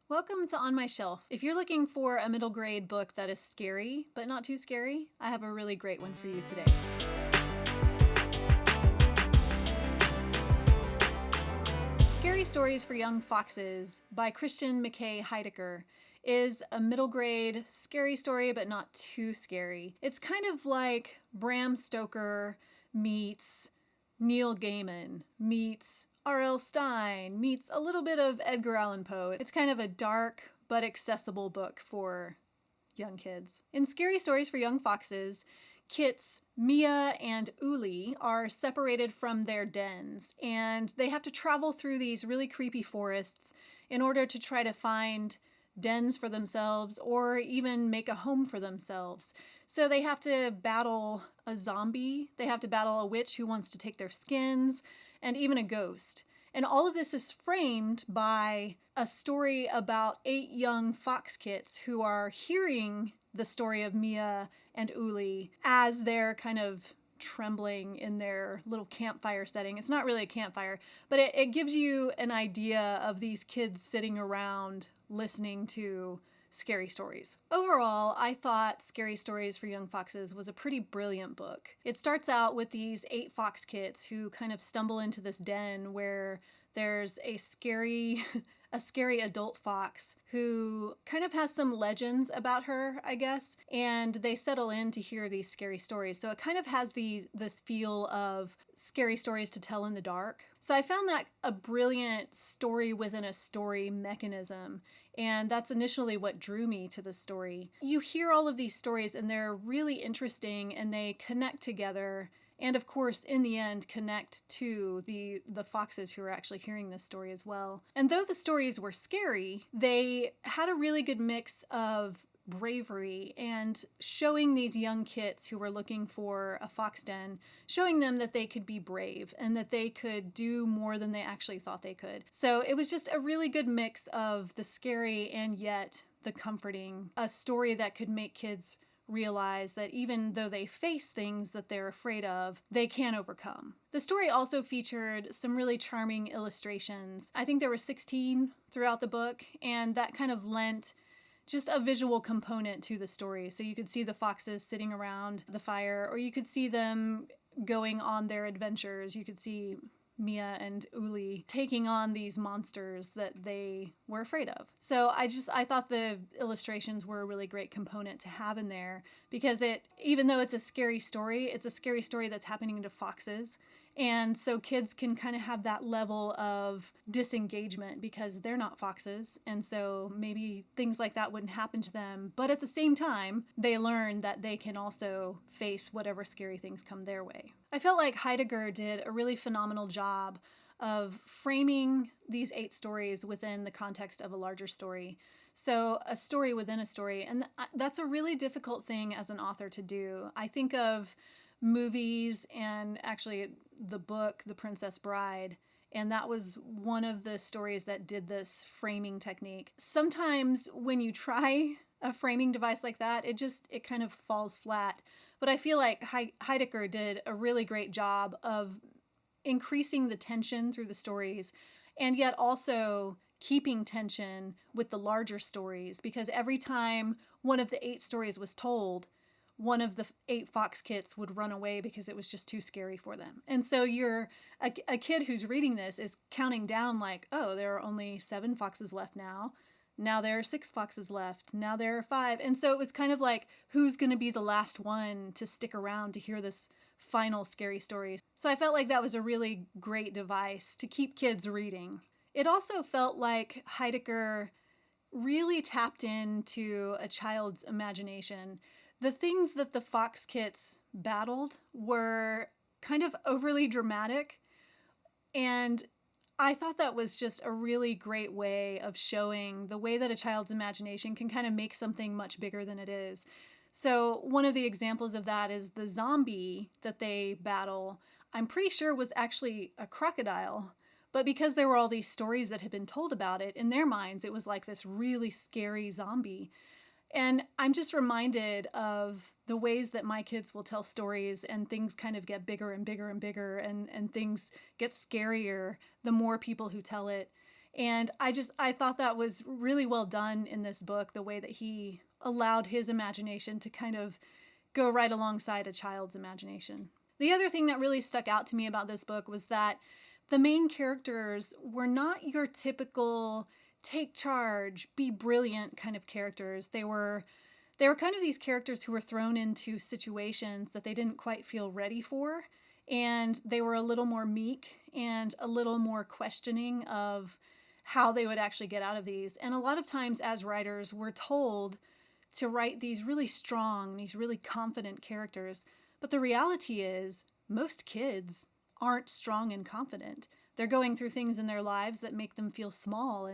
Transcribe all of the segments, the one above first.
Welcome to On My Shelf. If you're looking for a middle grade book that is scary, but not too scary, I have a really great one for you today. Scary Stories for Young Foxes by Christian McKay Heidecker is a middle grade scary story, but not too scary. It's kind of like Bram Stoker meets Neil Gaiman meets R.L. Stine meets a little bit of Edgar Allan Poe. It's kind of a dark but accessible book for young kids. In Scary Stories for Young Foxes, kits Mia and Uli are separated from their dens, and they have to travel through these really creepy forests in order to try to find dens for themselves or even make a home for themselves. So they have to battle a zombie, they have to battle a witch who wants to take their skins, and even a ghost. And all of this is framed by a story about 8 young fox kits who are hearing the story of Mia and Uli as they're kind of trembling in their little campfire setting. It's not really a campfire, but it gives you an idea of these kids sitting around listening to scary stories. Overall, I thought Scary Stories for Young Foxes was a pretty brilliant book. It starts out with these 8 fox kits who kind of stumble into this den where there's a scary adult fox who kind of has some legends about her, I guess, and they settle in to hear these scary stories. So it kind of has this feel of scary stories to tell in the dark. So I found that a brilliant story within a story mechanism, and that's initially what drew me to the story. You hear all of these stories and they're really interesting and they connect together. And of course, in the end, connect to the foxes who are actually hearing this story as well. And though the stories were scary, they had a really good mix of bravery and showing these young kits who were looking for a fox den, showing them that they could be brave and that they could do more than they actually thought they could. So it was just a really good mix of the scary and yet the comforting, a story that could make kids realize that even though they face things that they're afraid of, they can overcome. The story also featured some really charming illustrations. I think there were 16 throughout the book, and that kind of lent just a visual component to the story. So you could see the foxes sitting around the fire, or you could see them going on their adventures. You could see Mia and Uli taking on these monsters that they were afraid of. So I thought the illustrations were a really great component to have in there because even though it's a scary story that's happening to foxes. And so kids can kind of have that level of disengagement because they're not foxes. And so maybe things like that wouldn't happen to them. But at the same time, they learn that they can also face whatever scary things come their way. I felt like Heidegger did a really phenomenal job of framing these 8 stories within the context of a larger story. So a story within a story. And that's a really difficult thing as an author to do. I think of movies and actually the book, The Princess Bride, and that was one of the stories that did this framing technique. Sometimes when you try a framing device like that, it kind of falls flat. But I feel like Heidegger did a really great job of increasing the tension through the stories and yet also keeping tension with the larger stories, because every time one of the 8 stories was told, one of the 8 fox kits would run away because it was just too scary for them. And so a kid who's reading this is counting down like, oh, there are only 7 foxes left now. Now there are 6 foxes left. Now there are 5. And so it was kind of like, who's going to be the last one to stick around to hear this final scary story? So I felt like that was a really great device to keep kids reading. It also felt like Heidegger really tapped into a child's imagination. The things that the fox kits battled were kind of overly dramatic, and I thought that was just a really great way of showing the way that a child's imagination can kind of make something much bigger than it is. So one of the examples of that is the zombie that they battle, I'm pretty sure was actually a crocodile. But because there were all these stories that had been told about it, in their minds it was like this really scary zombie. And I'm just reminded of the ways that my kids will tell stories and things kind of get bigger and bigger and bigger and things get scarier the more people who tell it. And I thought that was really well done in this book, the way that he allowed his imagination to kind of go right alongside a child's imagination. The other thing that really stuck out to me about this book was that the main characters were not your typical take charge, be brilliant kind of characters. They were kind of these characters who were thrown into situations that they didn't quite feel ready for, and they were a little more meek and a little more questioning of how they would actually get out of these. And a lot of times as writers, we're told to write these really strong, these really confident characters, but the reality is most kids aren't strong and confident. They're going through things in their lives that make them feel small,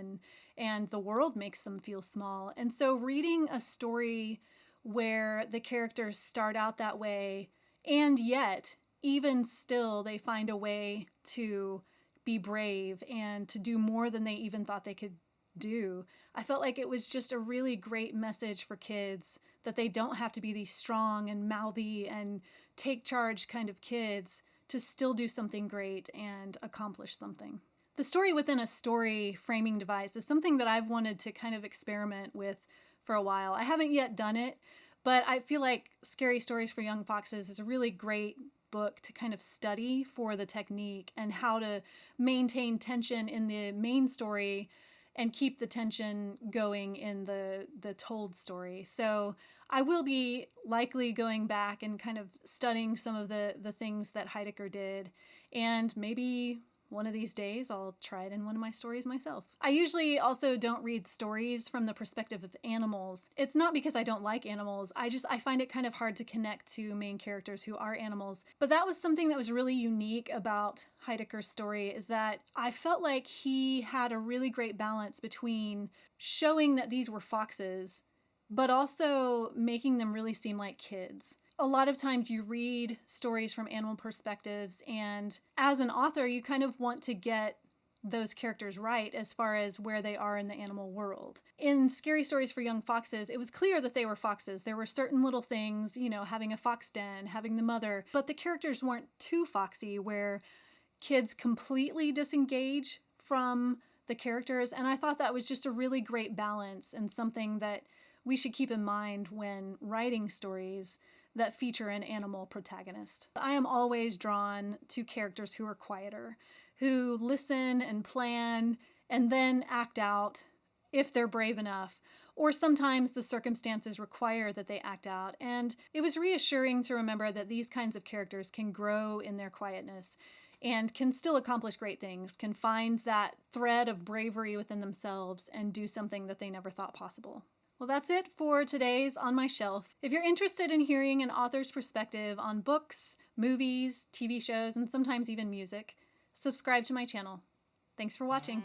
and the world makes them feel small. And so reading a story where the characters start out that way, and yet even still they find a way to be brave and to do more than they even thought they could do. I felt like it was just a really great message for kids that they don't have to be these strong and mouthy and take charge kind of kids to still do something great and accomplish something. The story within a story framing device is something that I've wanted to kind of experiment with for a while. I haven't yet done it, but I feel like Scary Stories for Young Foxes is a really great book to kind of study for the technique and how to maintain tension in the main story and keep the tension going in the told story. So I will be likely going back and kind of studying some of the things that Heidegger did, and maybe one of these days I'll try it in one of my stories myself. I usually also don't read stories from the perspective of animals. It's not because I don't like animals, I find it kind of hard to connect to main characters who are animals. But that was something that was really unique about Heidegger's story, is that I felt like he had a really great balance between showing that these were foxes, but also making them really seem like kids. A lot of times you read stories from animal perspectives, and as an author, you kind of want to get those characters right as far as where they are in the animal world. In Scary Stories for Young Foxes, it was clear that they were foxes. There were certain little things, having a fox den, having the mother, but the characters weren't too foxy where kids completely disengage from the characters. And I thought that was just a really great balance and something that we should keep in mind when writing stories that feature an animal protagonist. I am always drawn to characters who are quieter, who listen and plan and then act out if they're brave enough, or sometimes the circumstances require that they act out. And it was reassuring to remember that these kinds of characters can grow in their quietness and can still accomplish great things, can find that thread of bravery within themselves and do something that they never thought possible. Well, that's it for today's On My Shelf. If you're interested in hearing an author's perspective on books, movies, TV shows, and sometimes even music, subscribe to my channel. Thanks for watching.